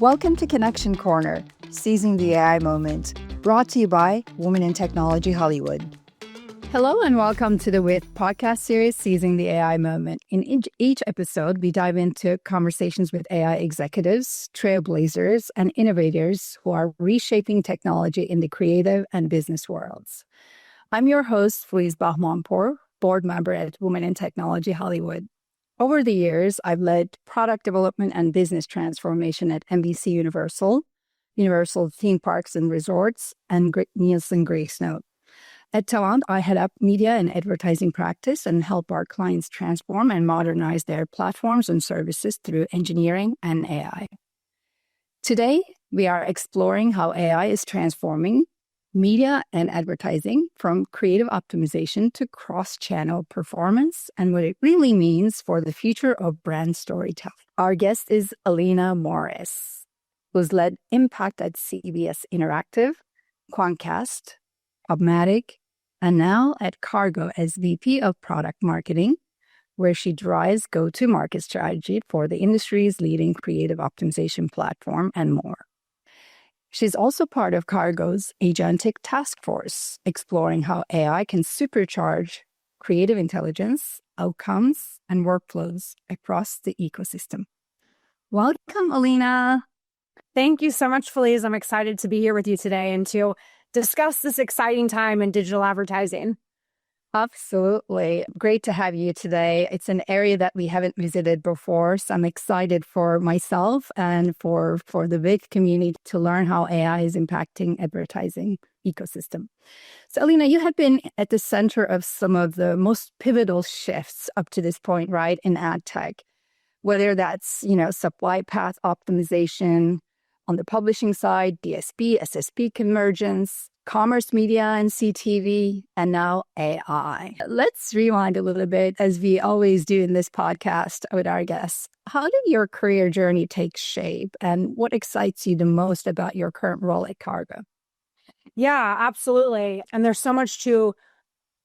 Welcome to Connection Corner, Seizing the AI Moment, brought to you by Women in Technology Hollywood. Hello and welcome to the WITH podcast series, Seizing the AI Moment. In each episode, we dive into conversations with AI executives, trailblazers, and innovators who are reshaping technology in the creative and business worlds. I'm your host, Filiz Bahmanpour, board member at Women in Technology Hollywood. Over the years, I've led product development and business transformation at NBC Universal Theme Parks and Resorts, and Nielsen Gracenote. At Talent, I head up media and advertising practice and help our clients transform and modernize their platforms and services through engineering and AI. Today, we are exploring how AI is transforming media and advertising from creative optimization to cross-channel performance and what it really means for the future of brand storytelling. Our guest is Alena Morris, who's led impact at CBS Interactive, Quantcast, PubMatic, and now at Kargo as VP of Product Marketing, where she drives go-to-market strategy for the industry's leading creative optimization platform and more. She's also part of Kargo's Agentic Task Force, exploring how AI can supercharge creative intelligence, outcomes, and workflows across the ecosystem. Welcome, Alena. Thank you so much, Filiz. I'm excited to be here with you today and to discuss this exciting time in digital advertising. Absolutely. Great to have you today. It's an area that we haven't visited before, so I'm excited for myself and for the big community to learn how AI is impacting advertising ecosystem. So, Alena, you have been at the center of some of the most pivotal shifts up to this point, right, in ad tech, whether that's, supply path optimization on the publishing side, DSP, SSP convergence, commerce media and CTV, and now AI. Let's rewind a little bit, as we always do in this podcast with our guests. How did your career journey take shape, and what excites you the most about your current role at Kargo? Yeah, absolutely. And there's so much to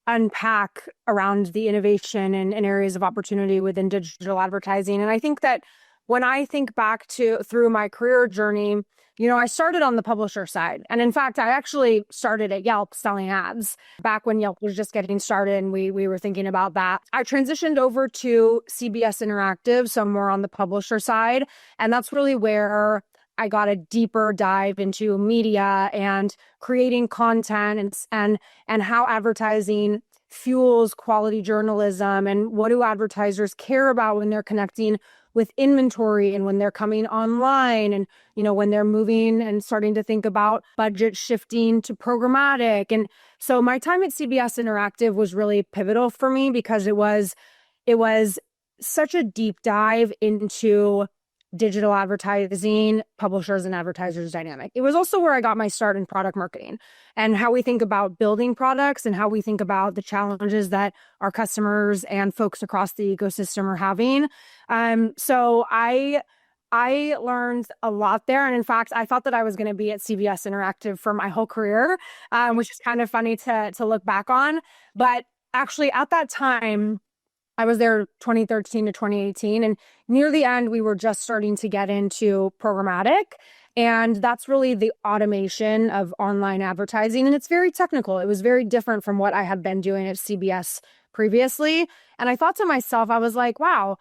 unpack around the innovation and areas of opportunity within digital advertising. And I think that when I think back through my career journey, I started on the publisher side. And in fact, I actually started at Yelp selling ads back when Yelp was just getting started and we were thinking about that. I transitioned over to CBS Interactive, so more on the publisher side. And that's really where I got a deeper dive into media and creating content and how advertising fuels quality journalism and what do advertisers care about when they're connecting with inventory and when they're coming online and, when they're moving and starting to think about budget shifting to programmatic. And so my time at CBS Interactive was really pivotal for me because it was such a deep dive into digital advertising, publishers and advertisers dynamic. It was also where I got my start in product marketing and how we think about building products and how we think about the challenges that our customers and folks across the ecosystem are having. So I learned a lot there. And in fact, I thought that I was going to be at CBS Interactive for my whole career, which is kind of funny to look back on. But actually at that time, I was there 2013 to 2018. And near the end, we were just starting to get into programmatic. And that's really the automation of online advertising. And it's very technical. It was very different from what I had been doing at CBS previously. And I thought to myself, I was like, wow,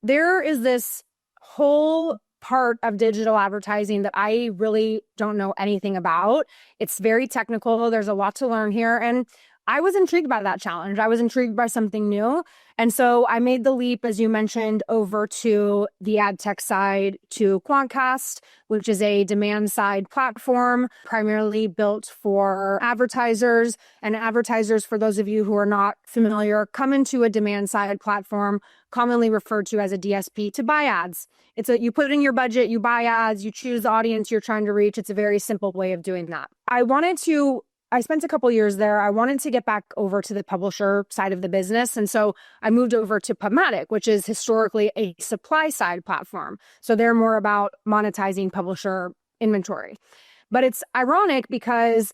there is this whole part of digital advertising that I really don't know anything about. It's very technical. There's a lot to learn here. And I was intrigued by that challenge. I was intrigued by something new. And so I made the leap, as you mentioned, over to the ad tech side to Quantcast, which is a demand side platform primarily built for advertisers. And advertisers, for those of you who are not familiar, come into a demand side platform, commonly referred to as a DSP, to buy ads. You put in your budget, you buy ads, you choose the audience you're trying to reach. It's a very simple way of doing that. I spent a couple years there. I wanted to get back over to the publisher side of the business. And so I moved over to PubMatic, which is historically a supply side platform. So they're more about monetizing publisher inventory. But it's ironic because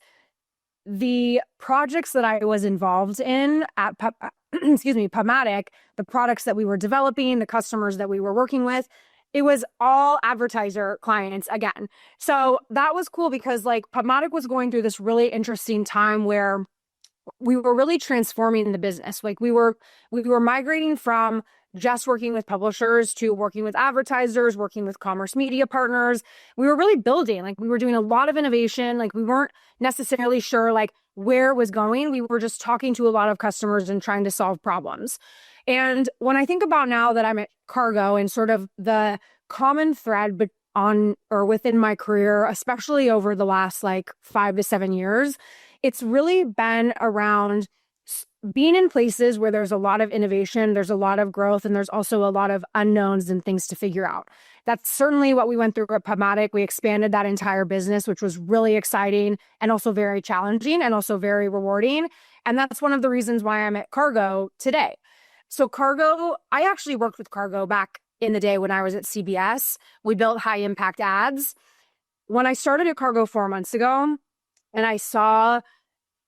the projects that I was involved in at PubMatic, the products that we were developing, the customers that we were working with, it was all advertiser clients again. So that was cool because like PubMatic was going through this really interesting time where we were really transforming the business. Like we were migrating from just working with publishers to working with advertisers, working with commerce media partners. We were really building, like we were doing a lot of innovation. Like we weren't necessarily sure like where it was going. We were just talking to a lot of customers and trying to solve problems. And when I think about now that I'm at Kargo and sort of the common thread on or within my career, especially over the last like 5 to 7 years, it's really been around being in places where there's a lot of innovation, there's a lot of growth, and there's also a lot of unknowns and things to figure out. That's certainly what we went through at PubMatic. We expanded that entire business, which was really exciting and also very challenging and also very rewarding. And that's one of the reasons why I'm at Kargo today. So Kargo, I actually worked with Kargo back in the day when I was at CBS. We built high impact ads. When I started at Kargo 4 months ago, and I saw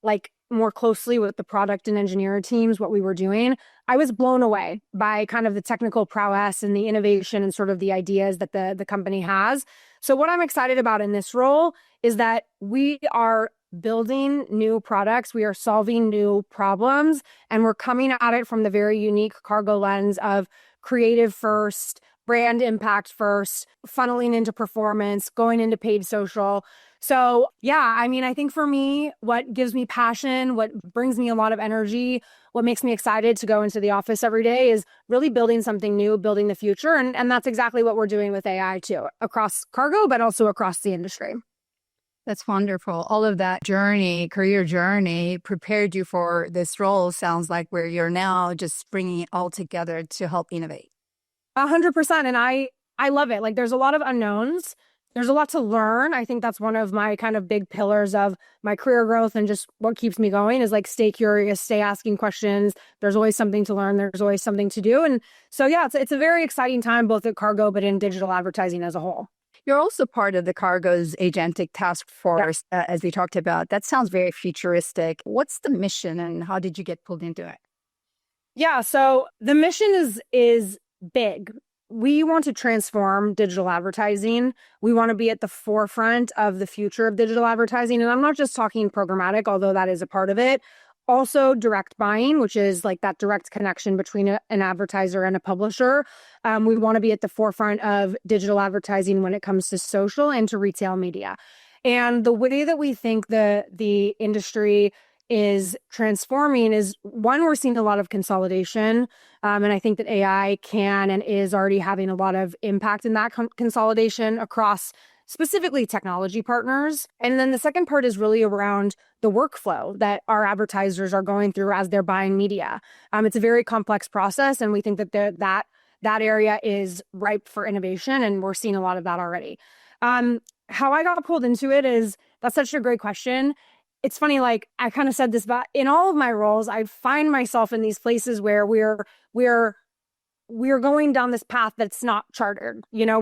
like more closely with the product and engineer teams, what we were doing, I was blown away by kind of the technical prowess and the innovation and sort of the ideas that the company has. So what I'm excited about in this role is that we are building new products, we are solving new problems, and we're coming at it from the very unique Kargo lens of creative first, brand impact first, funneling into performance, going into paid social. So yeah, I mean, I think for me, what gives me passion, what brings me a lot of energy, what makes me excited to go into the office every day is really building something new, building the future. And that's exactly what we're doing with AI too, across Kargo, but also across the industry. That's wonderful. All of that journey, career journey, prepared you for this role. Sounds like where you're now just bringing it all together to help innovate. 100%. And I love it. Like there's a lot of unknowns. There's a lot to learn. I think that's one of my kind of big pillars of my career growth and just what keeps me going is like stay curious, stay asking questions. There's always something to learn. There's always something to do. And so, yeah, it's a very exciting time, both at Kargo, but in digital advertising as a whole. You're also part of the Kargo's agentic task force, as we talked about. That sounds very futuristic. What's the mission and how did you get pulled into it? Yeah, so the mission is big. We want to transform digital advertising. We want to be at the forefront of the future of digital advertising. And I'm not just talking programmatic, although that is a part of it. Also direct buying, which is like that direct connection between an advertiser and a publisher. We want to be at the forefront of digital advertising when it comes to social and to retail media. And the way that we think the industry is transforming is, one, we're seeing a lot of consolidation. And I think that AI can and is already having a lot of impact in that consolidation across specifically technology partners. And then the second part is really around the workflow that our advertisers are going through as they're buying media. It's a very complex process, and we think that that area is ripe for innovation, and we're seeing a lot of that already. How I got pulled into it is, that's such a great question. It's funny, like I kind of said this, but in all of my roles, I find myself in these places where we're going down this path that's not chartered. You know,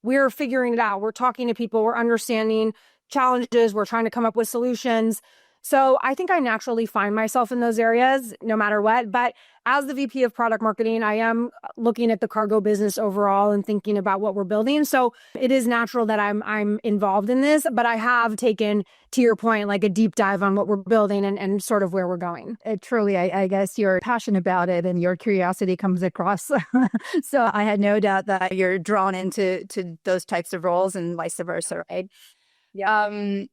we're figuring it out. We're talking to people, we're understanding challenges, we're trying to come up with solutions. So I think I naturally find myself in those areas no matter what. But as the VP of product marketing, I am looking at the Kargo business overall and thinking about what we're building. So it is natural that I'm involved in this, but I have taken, to your point, like a deep dive on what we're building and sort of where we're going. Truly, I guess you're passionate about it and your curiosity comes across. So I had no doubt that you're drawn into those types of roles and vice versa, right? Yeah.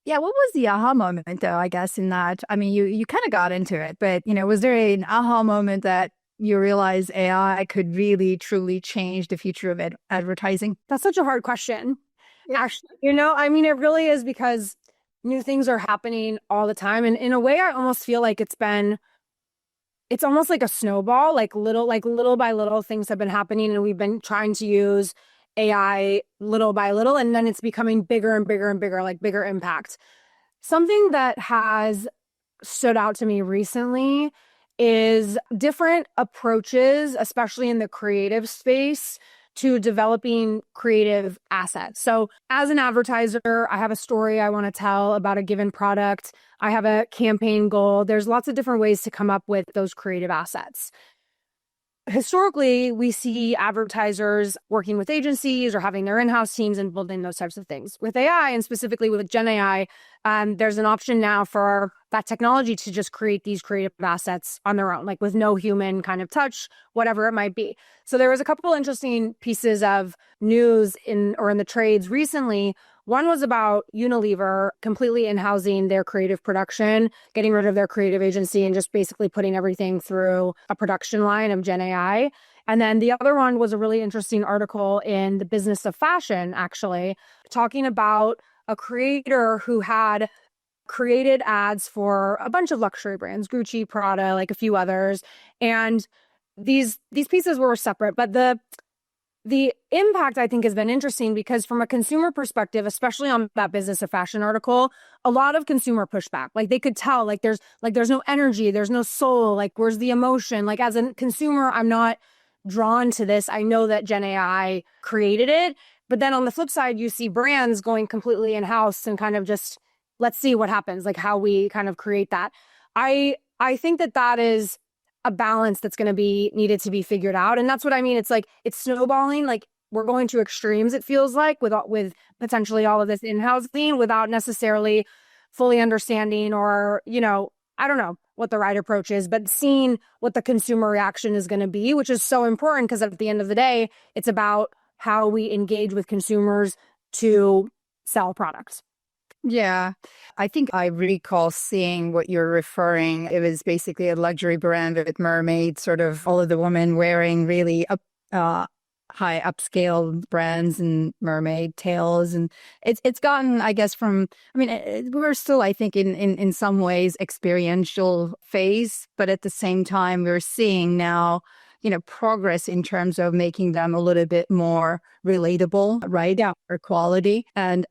Yeah, what was the aha moment, though, I guess, in that? I mean, you kind of got into it, but, was there an aha moment that you realized AI could really, truly change the future of advertising? That's such a hard question. Actually, I mean, it really is, because new things are happening all the time. And in a way, I almost feel like it's almost like a snowball, like little by little things have been happening, and we've been trying to use AI little by little, and then it's becoming bigger and bigger and bigger, like bigger impact. Something that has stood out to me recently is different approaches, especially in the creative space, to developing creative assets. So as an advertiser, I have a story I want to tell about a given product. I have a campaign goal. There's lots of different ways to come up with those creative assets. historically, we see advertisers working with agencies or having their in-house teams and building those types of things. With AI, and specifically with Gen AI, there's an option now for that technology to just create these creative assets on their own, like with no human kind of touch, whatever it might be. So there was a couple interesting pieces of news in the trades recently. One was about Unilever completely in-housing their creative production, getting rid of their creative agency and just basically putting everything through a production line of Gen AI. And then the other one was a really interesting article in the Business of Fashion, actually, talking about a creator who had created ads for a bunch of luxury brands, Gucci, Prada, like a few others. And these pieces were separate, but the impact, I think, has been interesting because from a consumer perspective, especially on that Business of Fashion article, a lot of consumer pushback. Like they could tell, there's no energy, there's no soul, like where's the emotion? Like as a consumer, I'm not drawn to this. I know that Gen AI created it. But then on the flip side, you see brands going completely in-house and kind of just, let's see what happens, like how we kind of create that. I think that is a balance that's going to be needed to be figured out. And that's what I mean. It's like, it's snowballing. Like we're going to extremes, it feels like, with potentially all of this in-housing without necessarily fully understanding or, I don't know what the right approach is, but seeing what the consumer reaction is going to be, which is so important because at the end of the day, it's about how we engage with consumers to sell products. Yeah, I think I recall seeing what you're referring. It was basically a luxury brand with mermaids, sort of all of the women wearing really high upscale brands and mermaid tails. And it's gotten, I guess, we're still, I think, in some ways experiential phase, but at the same time, we're seeing now progress in terms of making them a little bit more relatable, right? Yeah. Or quality. And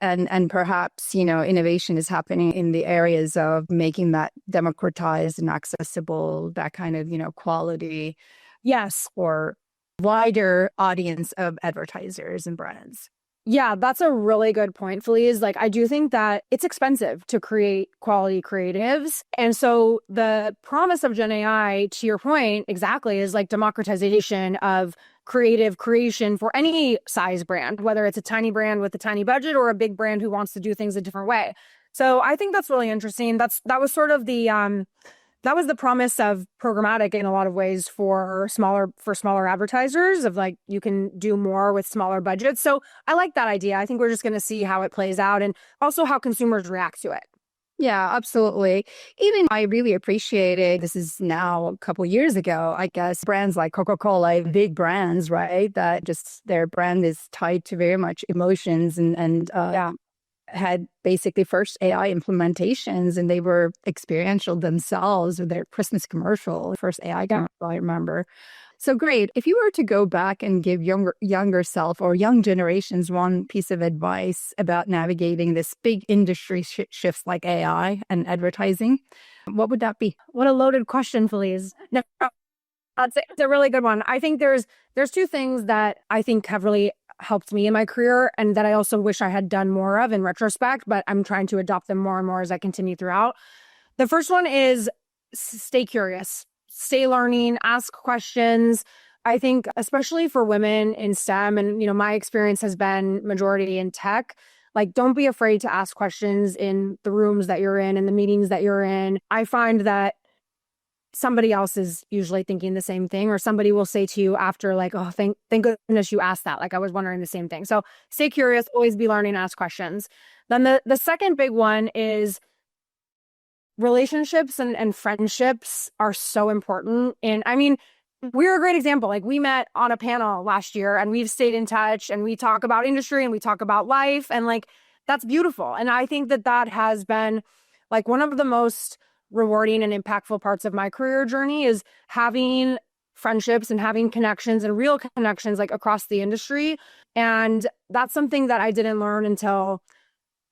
perhaps, innovation is happening in the areas of making that democratized and accessible, that kind of, quality. Yes. Or wider audience of advertisers and brands. Yeah, that's a really good point, Filiz. Like, I do think that it's expensive to create quality creatives. And so the promise of Gen AI, to your point, exactly, is like democratization of creative creation for any size brand, whether it's a tiny brand with a tiny budget or a big brand who wants to do things a different way. So I think that's really interesting. That was sort of that was the promise of programmatic in a lot of ways for smaller advertisers of like, you can do more with smaller budgets. So I like that idea. I think we're just going to see how it plays out and also how consumers react to it. Yeah, absolutely. Even I really appreciated, this is now a couple years ago, I guess, brands like Coca-Cola, big brands, right? That just their brand is tied to very much emotions and had basically first AI implementations, and they were experiential themselves with their Christmas commercial, first AI commercial, I remember. So great. If you were to go back and give younger self or young generations one piece of advice about navigating this big industry shifts like AI and advertising, what would that be? What a loaded question, Filiz. No, it's a really good one. I think there's two things that I think have really helped me in my career and that I also wish I had done more of in retrospect, but I'm trying to adopt them more and more as I continue throughout. The first one is stay curious, stay learning, ask questions. I think especially for women in STEM, and my experience has been majority in tech, like don't be afraid to ask questions in the rooms that you're in and the meetings that you're in. I find that somebody else is usually thinking the same thing, or somebody will say to you after like, oh, thank goodness you asked that. Like I was wondering the same thing. So stay curious, always be learning, ask questions. Then the second big one is relationships and friendships are so important. And I mean, we're a great example. Like we met on a panel last year and we've stayed in touch and we talk about industry and we talk about life and like, that's beautiful. And I think that has been like one of the most rewarding and impactful parts of my career journey is having friendships and having connections and real connections like across the industry. And that's something that I didn't learn until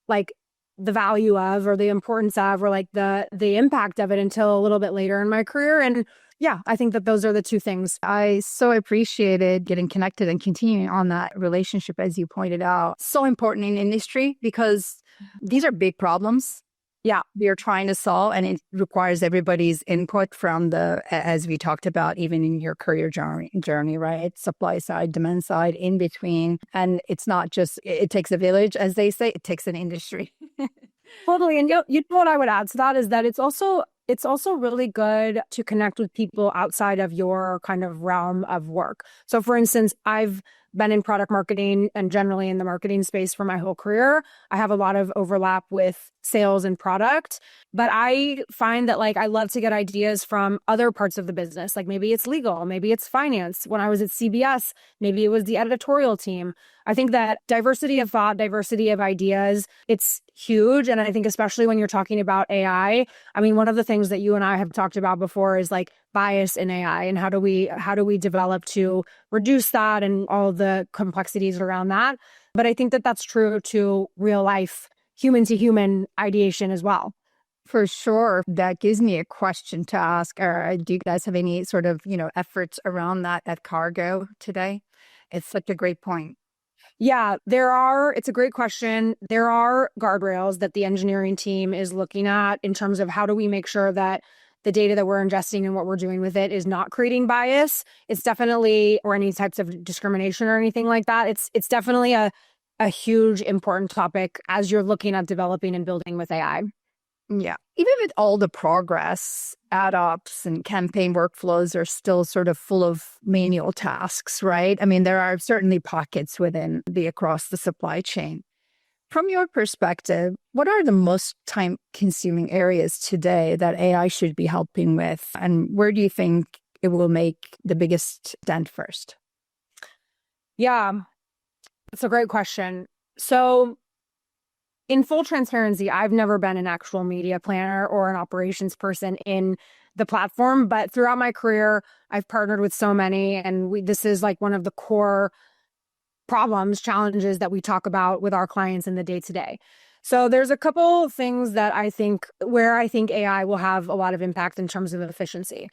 like the value of or the importance of or like the impact of it until a little bit later in my career. And yeah, I think that those are the two things. I so appreciated getting connected and continuing on that relationship, as you pointed out. So important in industry because these are big problems. Yeah. we're trying to solve, and it requires everybody's input from as we talked about, even in your career journey, right? Supply side, demand side, in between. And it's not just, it takes a village, as they say, it takes an industry. Totally. And you know what I would add to that is that it's also really good to connect with people outside of your kind of realm of work. So for instance, I've been in product marketing and generally in the marketing space for my whole career. I have a lot of overlap with sales and product, but I find that like I love to get ideas from other parts of the business. Like maybe it's legal, maybe it's finance. When I was at CBS, maybe it was the editorial team. I think that diversity of thought, diversity of ideas, it's huge. And I think especially when you're talking about AI, I mean, one of the things that you and I have talked about before is like bias in AI and how do we develop to reduce that and all the complexities around that. But I think that that's true to real life, human to human ideation as well. For sure. That gives me a question to ask. Do you guys have any sort of, efforts around that at Kargo today? It's such a great point. Yeah, it's a great question. There are guardrails that the engineering team is looking at in terms of how do we make sure that the data that we're ingesting and what we're doing with it is not creating bias. It's definitely, or any types of discrimination or anything like that. It's definitely a huge, important topic as you're looking at developing and building with AI. Yeah. Even with all the progress, ad ops and campaign workflows are still sort of full of manual tasks, right? I mean, there are certainly pockets across the supply chain. From your perspective, what are the most time-consuming areas today that AI should be helping with? And where do you think it will make the biggest dent first? Yeah, that's a great question. So in full transparency, I've never been an actual media planner or an operations person in the platform, but throughout my career, I've partnered with so many, and this is like one of the core challenges that we talk about with our clients in the day-to-day. So there's a couple things that I think AI will have a lot of impact in terms of efficiency.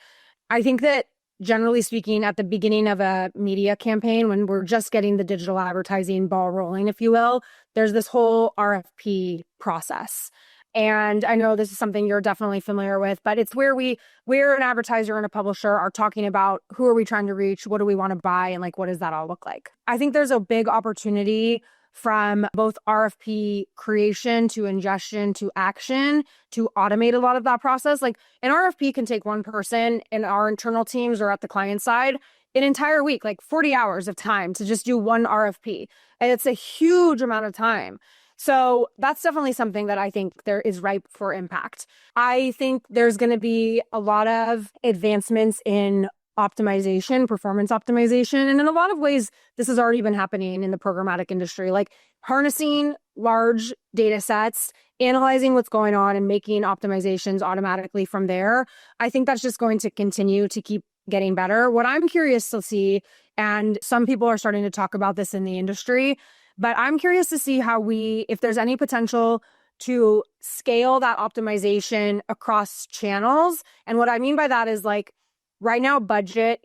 I think that generally speaking, at the beginning of a media campaign, when we're just getting the digital advertising ball rolling, if you will, there's this whole RFP process. And I know this is something you're definitely familiar with, but it's where we're an advertiser and a publisher are talking about who are we trying to reach, what do we want to buy, and like, what does that all look like? I think there's a big opportunity from both RFP creation to ingestion to action to automate a lot of that process. Like an RFP can take one person in our internal teams or at the client side an entire week, like 40 hours of time to just do one RFP. And it's a huge amount of time. So that's definitely something that I think there is ripe for impact. I think there's going to be a lot of advancements in optimization, performance optimization. And in a lot of ways, this has already been happening in the programmatic industry, like harnessing large data sets, analyzing what's going on and making optimizations automatically from there. I think that's just going to continue to keep getting better. What I'm curious to see, and some people are starting to talk about this in the industry, but I'm curious to see if there's any potential to scale that optimization across channels. And what I mean by that is like right now, budget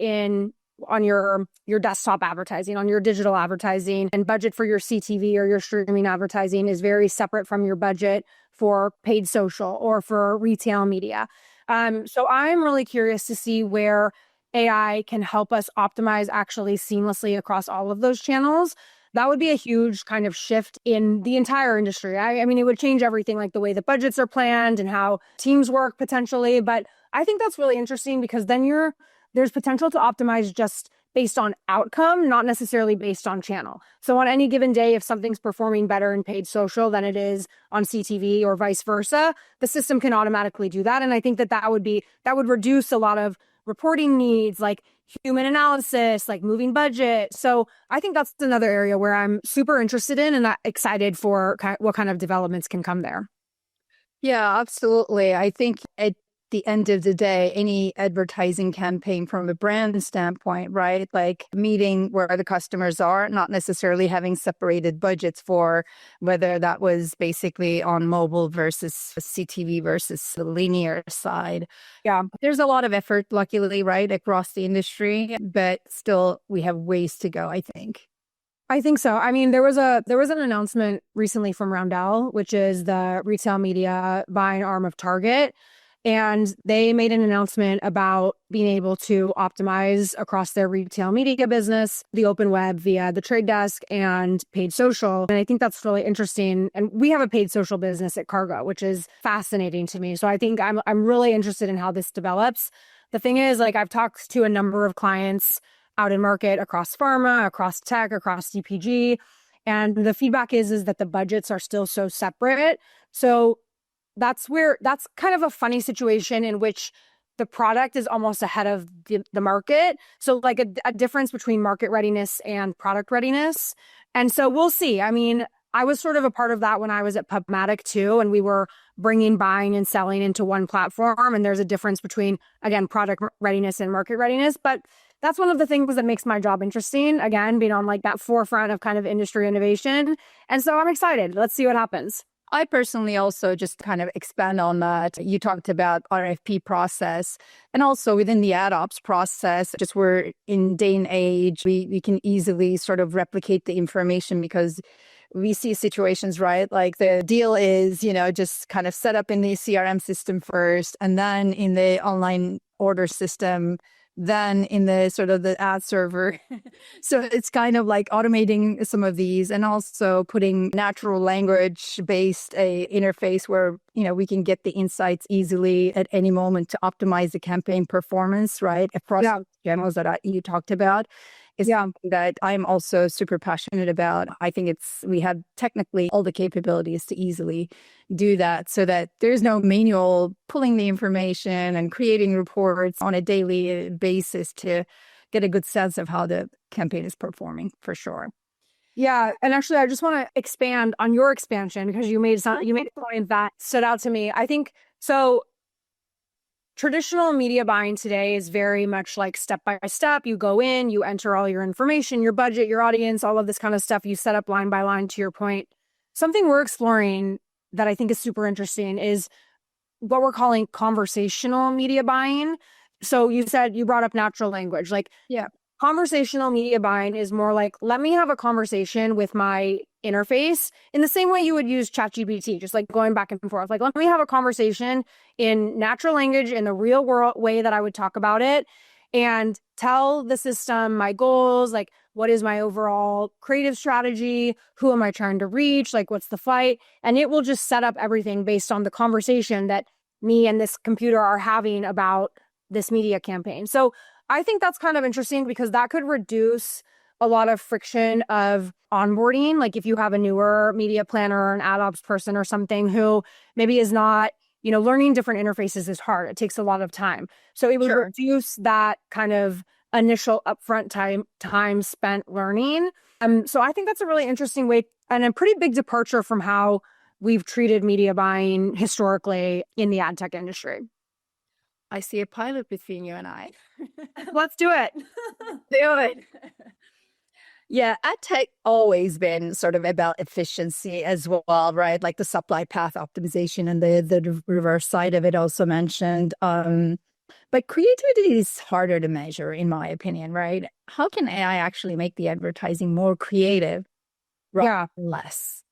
on your desktop advertising, on your digital advertising, and budget for your CTV or your streaming advertising is very separate from your budget for paid social or for retail media. So I'm really curious to see where AI can help us optimize actually seamlessly across all of those channels. That would be a huge kind of shift in the entire industry. I mean, it would change everything, like the way the budgets are planned and how teams work potentially. But I think that's really interesting because then there's potential to optimize just based on outcome, not necessarily based on channel. So on any given day, if something's performing better in paid social than it is on CTV or vice versa, the system can automatically do that. And I think that would reduce a lot of reporting needs, like human analysis, like moving budget. So I think that's another area where I'm super interested in and excited for what kind of developments can come there. Yeah, absolutely. I think at the end of the day, any advertising campaign from a brand standpoint, right? Like meeting where the customers are, not necessarily having separated budgets for whether that was basically on mobile versus CTV versus the linear side. Yeah, there's a lot of effort, luckily, right, across the industry, but still we have ways to go, I think. I think so. I mean, there was an announcement recently from Roundel, which is the retail media buying arm of Target. And they made an announcement about being able to optimize across their retail media business, the open web via the trade desk and paid social. And I think that's really interesting. And we have a paid social business at Kargo, which is fascinating to me. So I think I'm really interested in how this develops. The thing is, like, I've talked to a number of clients out in market across pharma, across tech, across CPG. And the feedback is that the budgets are still so separate. So that's kind of a funny situation in which the product is almost ahead of the market. So like a difference between market readiness and product readiness. And so we'll see. I mean, I was sort of a part of that when I was at PubMatic too, and we were bringing buying and selling into one platform. And there's a difference between, again, product readiness and market readiness. But that's one of the things that makes my job interesting, again, being on like that forefront of kind of industry innovation. And so I'm excited. Let's see what happens. I personally also just kind of expand on that. You talked about RFP process and also within the ad ops process, just we're in day and age, we can easily sort of replicate the information because we see situations, right? Like the deal is, just kind of set up in the CRM system first and then in the online order system, then in the sort of the ad server. So it's kind of like automating some of these and also putting natural language based a interface where, we can get the insights easily at any moment to optimize the campaign performance, right? Across channels that you talked about is something that I'm also super passionate about. I think we have technically all the capabilities to easily do that so that there's no manual pulling the information and creating reports on a daily basis to get a good sense of how the campaign is performing for sure. Yeah. And actually, I just want to expand on your expansion because you made a point that stood out to me. I think so. Traditional media buying today is very much like step by step. You go in, you enter all your information, your budget, your audience, all of this kind of stuff. You set up line by line to your point. Something we're exploring that I think is super interesting is what we're calling conversational media buying. So you brought up natural language. Conversational media buying is more like, let me have a conversation with my interface in the same way you would use ChatGPT, just like going back and forth. Like, let me have a conversation in natural language in the real world way that I would talk about it and tell the system my goals, like what is my overall creative strategy? Who am I trying to reach? Like, what's the fight? And it will just set up everything based on the conversation that me and this computer are having about this media campaign. So I think that's kind of interesting because that could reduce a lot of friction of onboarding. Like if you have a newer media planner or an ad ops person or something who maybe is not, learning different interfaces is hard. It takes a lot of time. So it would reduce that kind of initial upfront time spent learning. So I think that's a really interesting way and a pretty big departure from how we've treated media buying historically in the ad tech industry. I see a pilot between you and I. Let's do it. Do it. Yeah, ad tech always been sort of about efficiency as well, right? Like the supply path optimization and the reverse side of it also mentioned. But creativity is harder to measure, in my opinion, right? How can AI actually make the advertising more creative rather than less?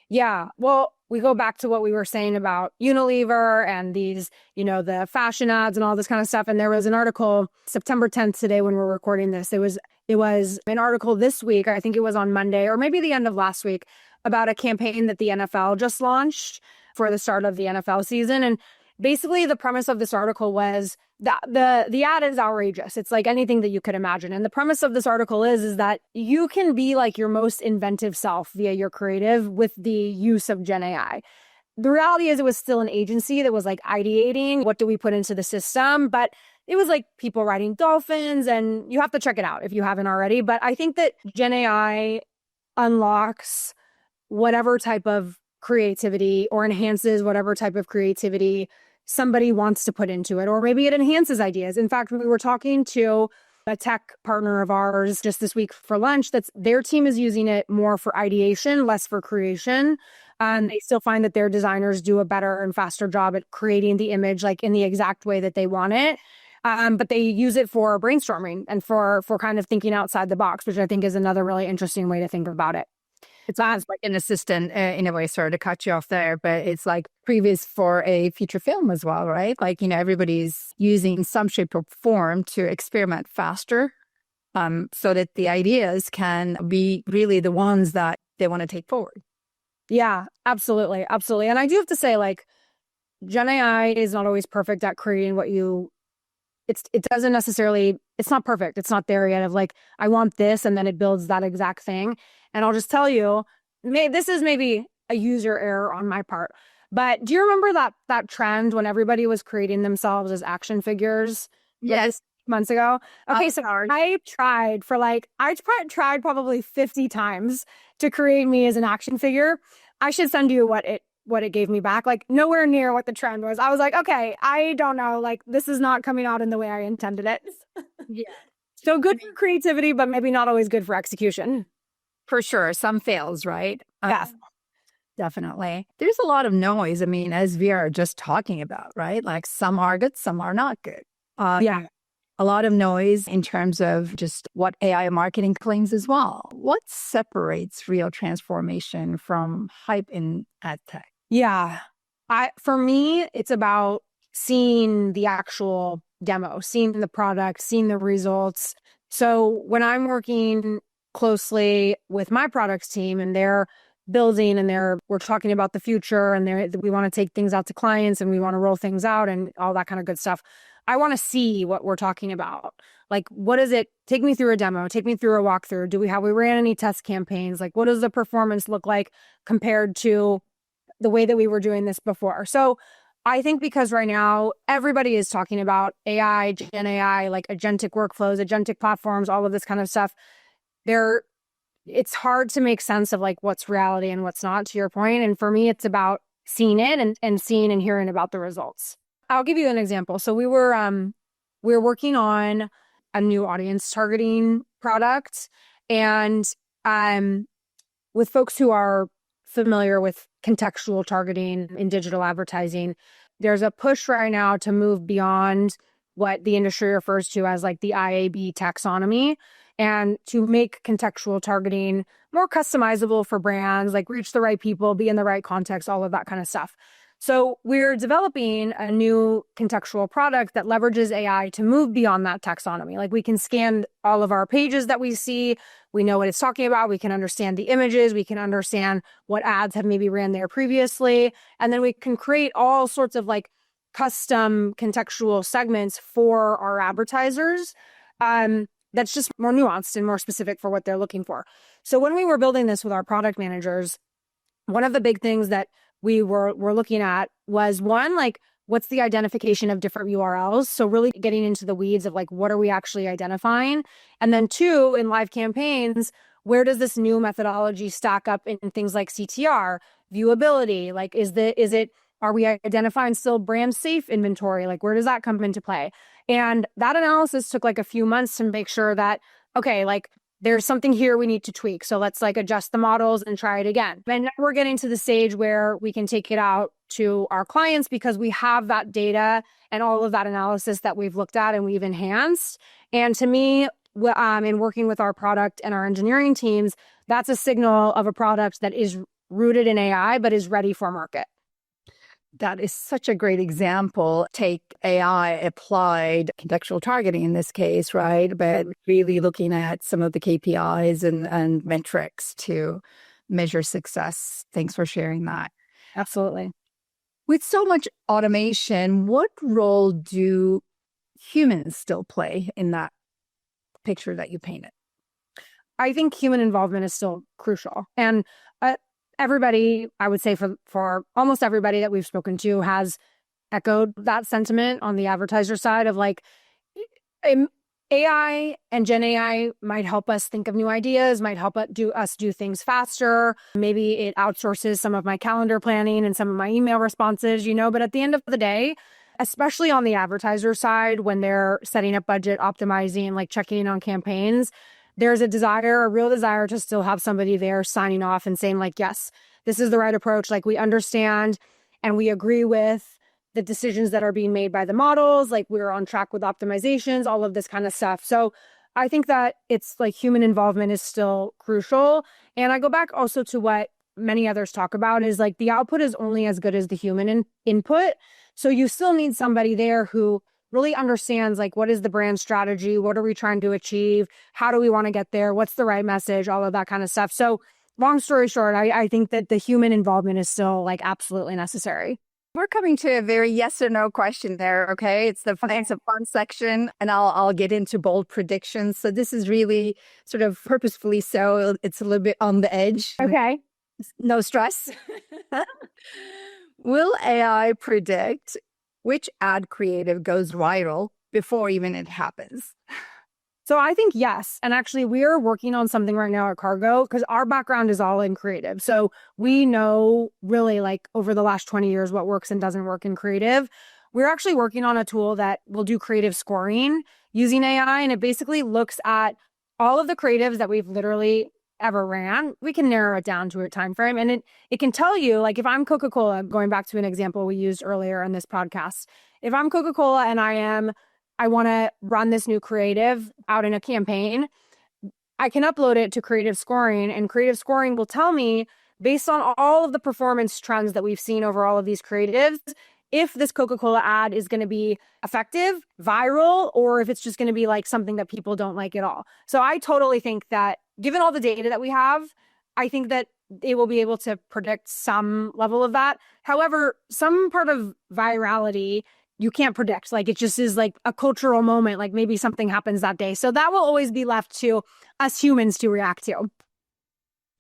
Yeah. Well, we go back to what we were saying about Unilever and these, the fashion ads and all this kind of stuff. And there was an article September 10th today when we're recording this. It was an article this week, I think it was on Monday or maybe the end of last week, about a campaign that the NFL just launched for the start of the NFL season. And basically the premise of this article was that the ad is outrageous. It's like anything that you could imagine. And the premise of this article is that you can be like your most inventive self via your creative with the use of Gen AI. The reality is it was still an agency that was like ideating, what do we put into the system? But it was like people riding dolphins, and you have to check it out if you haven't already. But I think that Gen AI unlocks whatever type of creativity or enhances whatever type of creativity somebody wants to put into it, or maybe it enhances ideas. In fact, we were talking to a tech partner of ours just this week for lunch that's their team is using it more for ideation, less for creation. And they still find that their designers do a better and faster job at creating the image like in the exact way that they want it. But they use it for brainstorming and for kind of thinking outside the box, which I think is another really interesting way to think about it. It sounds like an assistant in a way, sorry to cut you off there, but it's like previous for a feature film as well, right? Like, everybody's using some shape or form to experiment faster, so that the ideas can be really the ones that they want to take forward. Yeah, absolutely. Absolutely. And I do have to say, like, Gen AI is not always perfect at creating what it doesn't necessarily, it's not perfect. It's not there yet of like, I want this, and then it builds that exact thing. And I'll just tell you, this is maybe a user error on my part, but do you remember that trend when everybody was creating themselves as action figures? Yes. Months ago. Okay, so I tried probably 50 times to create me as an action figure. I should send you what it gave me back. Like, nowhere near what the trend was. I was like, okay, I don't know. Like, this is not coming out in the way I intended it. Yeah. So good for creativity, but maybe not always good for execution. For sure. Some fails, right? Yeah. Definitely. There's a lot of noise. I mean, as we are just talking about, right? Like, some are good, some are not good. Yeah. A lot of noise in terms of just what AI marketing claims as well. What separates real transformation from hype in ad tech? Yeah. For me, it's about seeing the actual demo, seeing the product, seeing the results. So when I'm working closely with my products team and they're building and we're talking about the future and we want to take things out to clients and we want to roll things out and all that kind of good stuff, I want to see what we're talking about. Like, what is it? Take me through a demo, take me through a walkthrough. Have we ran any test campaigns? Like, what does the performance look like compared to the way that we were doing this before? So I think because right now everybody is talking about AI, Gen AI, like agentic workflows, agentic platforms, all of this kind of stuff, it's hard to make sense of like what's reality and what's not, to your point. And for me, it's about seeing it and seeing and hearing about the results. I'll give you an example. So we were working on a new audience targeting product, and with folks who are familiar with contextual targeting in digital advertising, there's a push right now to move beyond what the industry refers to as like the IAB taxonomy, and to make contextual targeting more customizable for brands, like reach the right people, be in the right context, all of that kind of stuff. So we're developing a new contextual product that leverages AI to move beyond that taxonomy. Like, we can scan all of our pages that we see. We know what it's talking about. We can understand the images. We can understand what ads have maybe ran there previously. And then we can create all sorts of like custom contextual segments for our advertisers. That's just more nuanced and more specific for what they're looking for. So when we were building this with our product managers, one of the big things that we were looking at was, one, like, what's the identification of different URLs? So really getting into the weeds of like, what are we actually identifying? And then two, in live campaigns, where does this new methodology stack up in things like CTR, viewability? Like, are we identifying still brand safe inventory? Like, where does that come into play? And that analysis took like a few months to make sure that, okay, like, there's something here we need to tweak. So let's like adjust the models and try it again. And now we're getting to the stage where we can take it out to our clients because we have that data and all of that analysis that we've looked at and we've enhanced. And to me, in working with our product and our engineering teams, that's a signal of a product that is rooted in AI, but is ready for market. That is such a great example. Take AI applied contextual targeting in this case, right? But really looking at some of the KPIs and metrics to measure success. Thanks for sharing that. Absolutely. With so much automation, what role do humans still play in that picture that you painted? I think human involvement is still crucial. And everybody, I would say for almost everybody that we've spoken to, has echoed that sentiment on the advertiser side of like, AI and Gen AI might help us think of new ideas, might help us do things faster. Maybe it outsources some of my calendar planning and some of my email responses, but at the end of the day, especially on the advertiser side, when they're setting up budget, optimizing, like checking in on campaigns, there's a real desire to still have somebody there signing off and saying like, yes, this is the right approach. Like, we understand and we agree with the decisions that are being made by the models, like we're on track with optimizations, all of this kind of stuff. So I think that it's like human involvement is still crucial. And I go back also to what many others talk about is like the output is only as good as the human input. So you still need somebody there who really understands like what is the brand strategy, what are we trying to achieve, how do we want to get there, what's the right message, all of that kind of stuff. So long story short, I think that the human involvement is still like absolutely necessary. We're coming to a very yes or no question there, okay? It's a fun section, and I'll get into bold predictions. So this is really sort of purposefully so. It's a little bit on the edge. Okay. No stress. Will AI predict which ad creative goes viral before even it happens? So I think yes. And actually, we are working on something right now at Kargo because our background is all in creative. So we know really like over the last 20 years what works and doesn't work in creative. We're actually working on a tool that will do creative scoring using AI. And it basically looks at all of the creatives that we've literally ever ran. We can narrow it down to a time frame. And it can tell you, like if I'm Coca-Cola, going back to an example we used earlier in this podcast, if I'm Coca-Cola and I want to run this new creative out in a campaign, I can upload it to creative scoring, and creative scoring will tell me, based on all of the performance trends that we've seen over all of these creatives, if this Coca-Cola ad is going to be effective, viral, or if it's just going to be like something that people don't like at all. So I totally think that given all the data that we have, I think that it will be able to predict some level of that. However, some part of virality you can't predict. Like it just is like a cultural moment, like maybe something happens that day. So that will always be left to us humans to react to.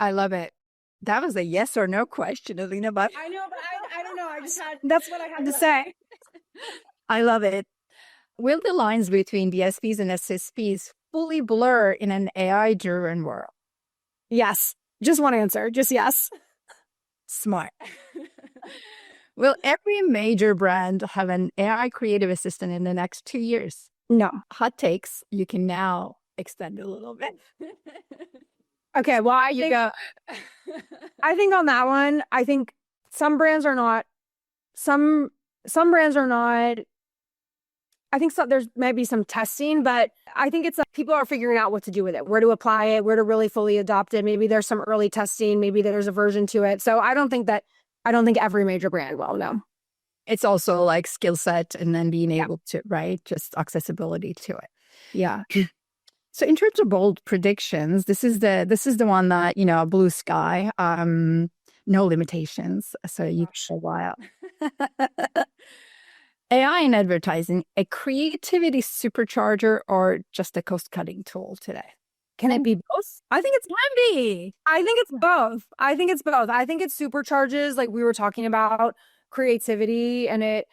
I love it. That was a yes or no question, Alena, but I know, but I don't know. That's what I had to say. I love it. Will the lines between DSPs and SSPs fully blur in an AI-driven world? Yes. Just one answer. Just yes. Smart. Will every major brand have an AI creative assistant in the next 2 years? No. Hot takes. You can now extend a little bit. Okay, well, I think on that one, I think some brands are not, some brands are not, I think there's maybe some testing, but I think it's like people are figuring out what to do with it, where to apply it, where to really fully adopt it. Maybe there's some early testing, maybe there's a version to it. So I don't think every major brand will, no. It's also like skill set and then being able to, right? Just accessibility to it. Yeah. So in terms of bold predictions, this is the one that, blue sky, no limitations. So you can go wild. AI in advertising, a creativity supercharger or just a cost-cutting tool today? Can it be both? I think it's can be. I think it's both. I think it supercharges, like we were talking about, creativity, and it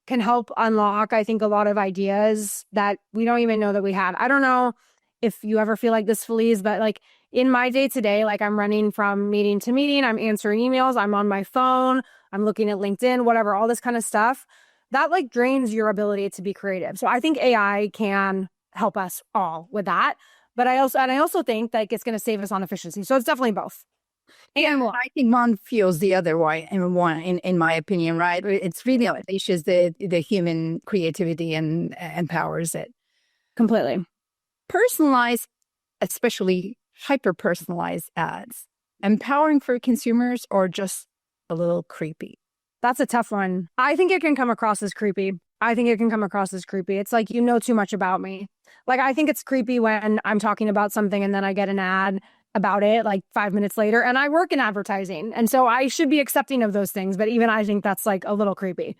can help unlock, I think, a lot of ideas that we don't even know that we had. I don't know if you ever feel like this, Filiz, but like in my day-to-day, like I'm running from meeting to meeting, I'm answering emails, I'm on my phone, I'm looking at LinkedIn, whatever, all this kind of stuff. That like drains your ability to be creative. So I think AI can help us all with that. But I also think that it's going to save us on efficiency. So it's definitely both. And I think one fuels the other way, in my opinion, right? It's really unleashes the human creativity and empowers it. Completely. Personalized, especially hyper-personalized ads, empowering for consumers or just a little creepy? That's a tough one. I think it can come across as creepy. It's like, too much about me. Like, I think it's creepy when I'm talking about something and then I get an ad about it like 5 minutes later, and I work in advertising. And so I should be accepting of those things. But even I think that's like a little creepy.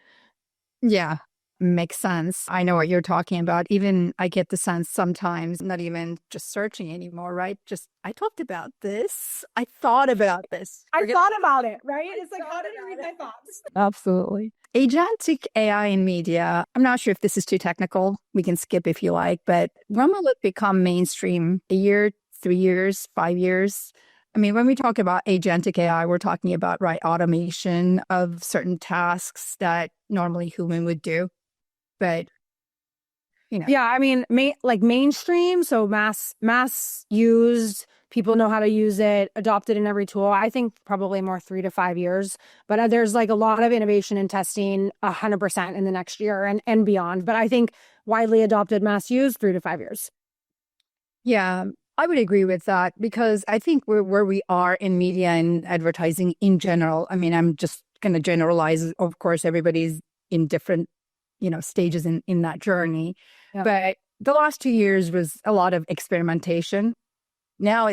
Yeah, makes sense. I know what you're talking about. Even I get the sense sometimes, not even just searching anymore, right? Just, I talked about this. I thought about this. I thought about it, right? It's like, how did I read my thoughts? Absolutely. Agentic AI in media. I'm not sure if this is too technical. We can skip if you like, but when will it become mainstream? A year, 3 years, 5 years? I mean, when we talk about agentic AI, we're talking about, right, automation of certain tasks that normally human would do. But, Yeah, I mean, mainstream, so mass used people know how to use it, adopt it in every tool. I think probably more 3 to 5 years, but there's like a lot of innovation and testing 100% in the next year and beyond. But I think widely adopted, mass use, 3 to 5 years. Yeah, I would agree with that because I think where we are in media and advertising in general. I mean, I'm just going to generalize. Of course, everybody's in different, stages in that journey. Yeah. But the last 2 years was a lot of experimentation. Now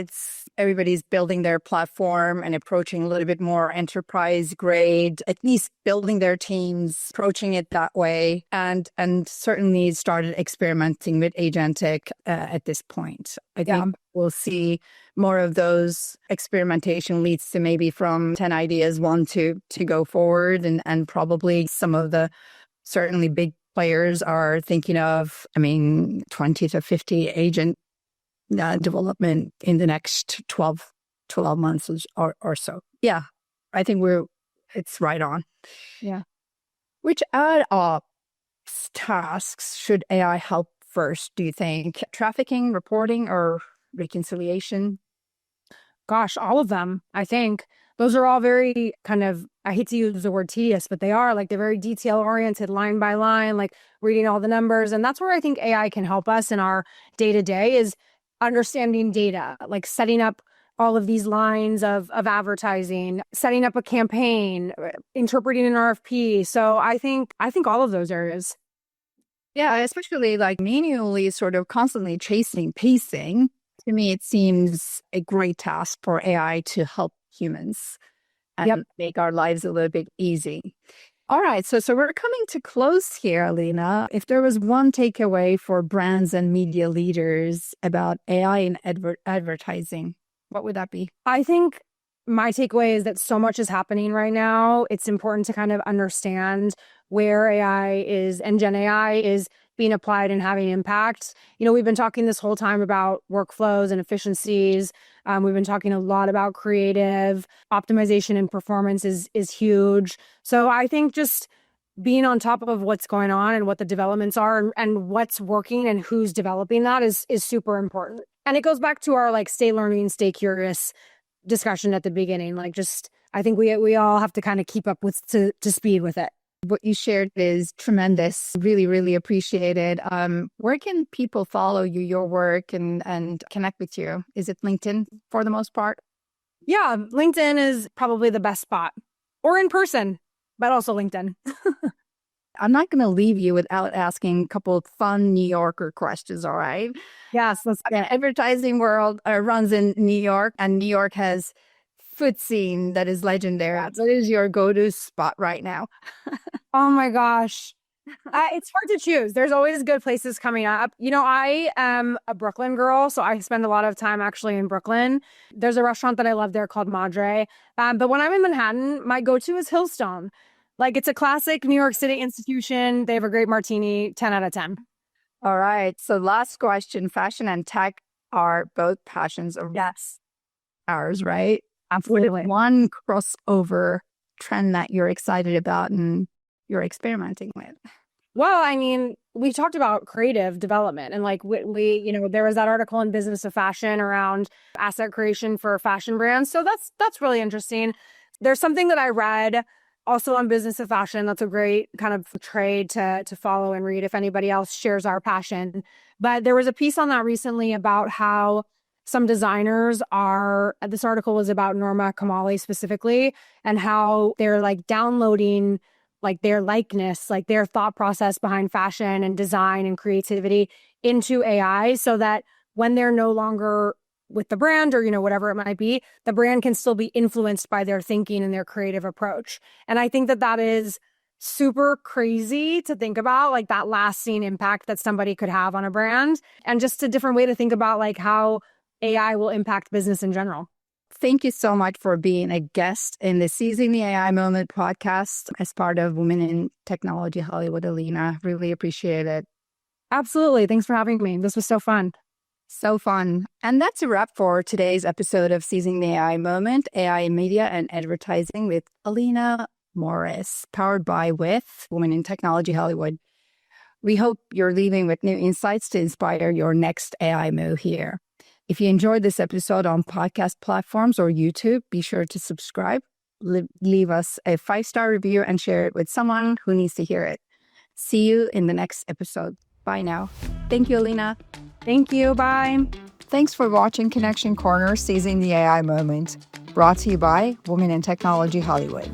everybody's building their platform and approaching a little bit more enterprise grade, at least building their teams, approaching it that way, and certainly started experimenting with agentic at this point. I think we'll see more of those experimentation leads to maybe from 10 ideas, one to go forward, and probably some of the certainly big players are thinking of, 20 to 50 agent development in the next 12 months or so. Yeah, I think it's right on. Yeah. Which ad ops tasks should AI help first, do you think? Trafficking, reporting, or reconciliation? Gosh, all of them, I think. Those are all very kind of, I hate to use the word tedious, but they're very detail oriented, line by line, like reading all the numbers. And that's where I think AI can help us in our day to day is understanding data, like setting up all of these lines of advertising, setting up a campaign, interpreting an RFP. So I think all of those areas. Yeah, especially like manually sort of constantly pacing. To me, it seems a great task for AI to help humans and make our lives a little bit easy. All right, so we're coming to close here, Alena. If there was one takeaway for brands and media leaders about AI in advertising, what would that be? I think my takeaway is that so much is happening right now. It's important to kind of understand where AI is and Gen AI is being applied and having impact. We've been talking this whole time about workflows and efficiencies. We've been talking a lot about creative optimization and performance is huge. So I think just being on top of what's going on and what the developments are and what's working and who's developing that is super important. And it goes back to our stay learning, stay curious discussion at the beginning. I think we all have to kind of keep up with to speed with it. What you shared is tremendous. Really, really appreciate it. Where can people follow you, your work, and connect with you? Is it LinkedIn for the most part? Yeah, LinkedIn is probably the best spot. Or in person, but also LinkedIn. I'm not going to leave you without asking a couple of fun New Yorker questions, all right? Yes. The advertising world runs in New York, and New York has food scene that is legendary. What is your go-to spot right now? Oh my gosh. It's hard to choose. There's always good places coming up. I am a Brooklyn girl, so I spend a lot of time actually in Brooklyn. There's a restaurant that I love there called Madre. But when I'm in Manhattan, my go-to is Hillstone. It's a classic New York City institution. They have a great martini, 10 out of 10. All right. So last question, fashion and tech are both passions of ours, right? Absolutely. One crossover trend that you're excited about and you're experimenting with? Well, we talked about creative development and we there was that article in Business of Fashion around asset creation for fashion brands. So that's really interesting. There's something that I read also on Business of Fashion. That's a great kind of trade to follow and read if anybody else shares our passion. But there was a piece on that recently about how some designers this article was about Norma Kamali specifically, and how they're downloading their likeness, their thought process behind fashion and design and creativity into AI so that when they're no longer with the brand or, whatever it might be, the brand can still be influenced by their thinking and their creative approach. And I think that is super crazy to think about, that lasting impact that somebody could have on a brand, and just a different way to think about how AI will impact business in general. Thank you so much for being a guest in the Seizing the AI Moment podcast as part of Women in Technology Hollywood, Alena. Really appreciate it. Absolutely. Thanks for having me. This was so fun. So fun. And that's a wrap for today's episode of Seizing the AI Moment, AI in Media and Advertising with Alena Morris, powered by Women in Technology Hollywood. We hope you're leaving with new insights to inspire your next AI move here. If you enjoyed this episode on podcast platforms or YouTube, be sure to subscribe, leave us a 5-star review, and share it with someone who needs to hear it. See you in the next episode. Bye now. Thank you, Alena. Thank you. Bye. Thanks for watching Connection Corner, Seizing the AI Moment, brought to you by Women in Technology Hollywood.